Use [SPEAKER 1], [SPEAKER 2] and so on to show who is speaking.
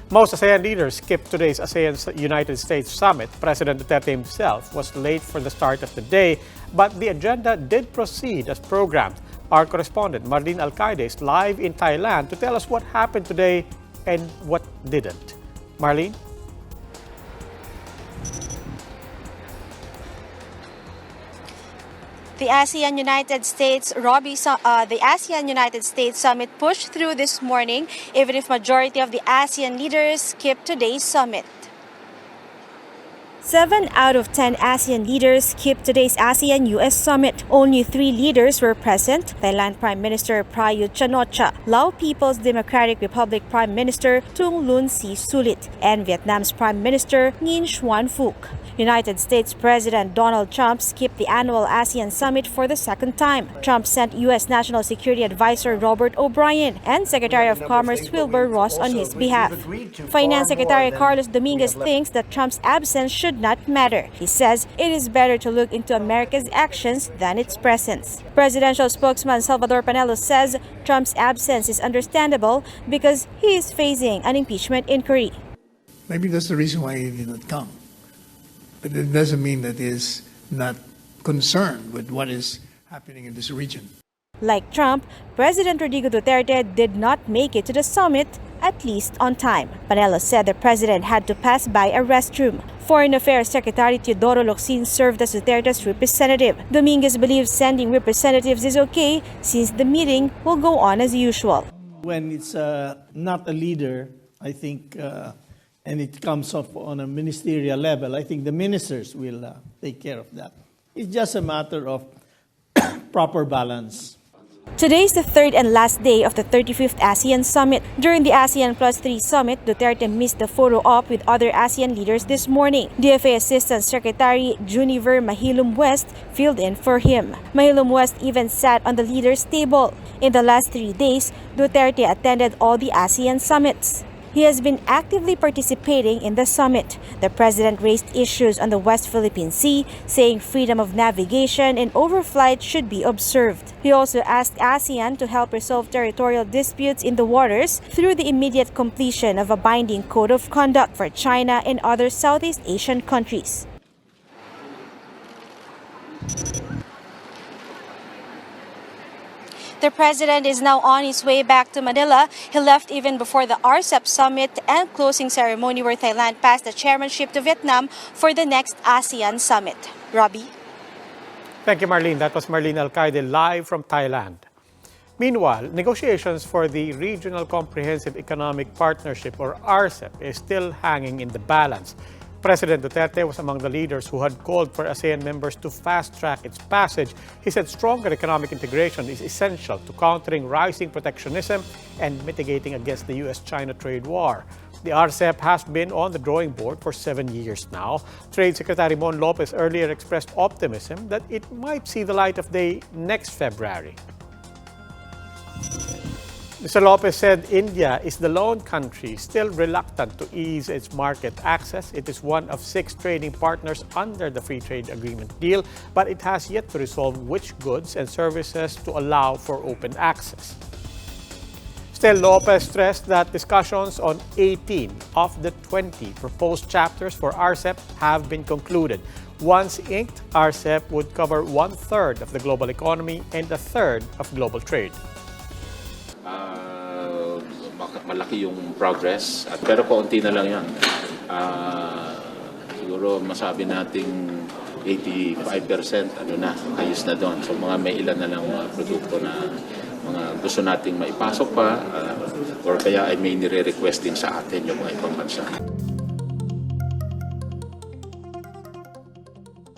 [SPEAKER 1] Most ASEAN leaders skipped today's ASEAN-United States summit. President Duterte himself was late for the start of the day, but the agenda did proceed as programmed. Our correspondent, Marlene Alcaide, is live in Thailand to tell us what happened today and what didn't. Marlene?
[SPEAKER 2] The ASEAN-United States summit pushed through this morning, even if majority of the ASEAN leaders skipped today's summit. 7 out of 10 ASEAN leaders skipped today's ASEAN-US summit. Only 3 leaders were present: Thailand Prime Minister Prayut Chan-o-cha, Lao People's Democratic Republic Prime Minister Tung Loon Si Sulit, and Vietnam's Prime Minister Nguyen Xuan Phuc. United States President Donald Trump skipped the annual ASEAN summit for the second time. Trump sent U.S. National Security Advisor Robert O'Brien and Secretary of Commerce Wilbur Ross on his behalf. Finance Secretary Carlos Dominguez thinks that Trump's absence should not matter. He says it is better to look into America's actions than its presence. Presidential spokesman Salvador Panelo says Trump's absence is understandable because he is facing an impeachment inquiry.
[SPEAKER 3] Maybe that's the reason why he did not come. But it doesn't mean that he is not concerned with what is happening in this region.
[SPEAKER 2] Like Trump, President Rodrigo Duterte did not make it to the summit, at least on time. Panelo said the president had to pass by a restroom. Foreign Affairs Secretary Teodoro Locsin served as Duterte's representative. Dominguez believes sending representatives is okay since the meeting will go on as usual.
[SPEAKER 4] When it's not a leader, I think, and it comes up on a ministerial level, I think the ministers will take care of that. It's just a matter of proper balance.
[SPEAKER 2] Today is the third and last day of the 35th ASEAN Summit. During the ASEAN Plus 3 Summit, Duterte missed the photo op with other ASEAN leaders this morning. DFA Assistant Secretary Juniver Mahilum West filled in for him. Mahilum West even sat on the leaders' table. In the last 3 days, Duterte attended all the ASEAN summits. He has been actively participating in the summit. The president raised issues on the West Philippine Sea, saying freedom of navigation and overflight should be observed. He also asked ASEAN to help resolve territorial disputes in the waters through the immediate completion of a binding code of conduct for China and other Southeast Asian countries. The president is now on his way back to Manila. He left even before the RCEP summit and closing ceremony where Thailand passed the chairmanship to Vietnam for the next ASEAN summit. Robbie?
[SPEAKER 1] Thank you, Marlene. That was Marlene Alcaide live from Thailand. Meanwhile, negotiations for the Regional Comprehensive Economic Partnership, or RCEP, is still hanging in the balance. President Duterte was among the leaders who had called for ASEAN members to fast-track its passage. He said stronger economic integration is essential to countering rising protectionism and mitigating against the U.S.-China trade war. The RCEP has been on the drawing board for 7 years now. Trade Secretary Mon Lopez earlier expressed optimism that it might see the light of day next February. Mr. Lopez said India is the lone country still reluctant to ease its market access. It is one of 6 trading partners under the Free Trade Agreement deal, but it has yet to resolve which goods and services to allow for open access. Still, Lopez stressed that discussions on 18 of the 20 proposed chapters for RCEP have been concluded. Once inked, RCEP would cover 1/3 of the global economy and 1/3 of global trade.
[SPEAKER 5] Malaki yung progress, pero kaunti na lang yan. Siguro masabi nating 85% ayos na doon. So may ilan na lang mga produkto na mga gusto nating maipasok pa or kaya ay may nire-request din sa atin yung mga ibang bansa.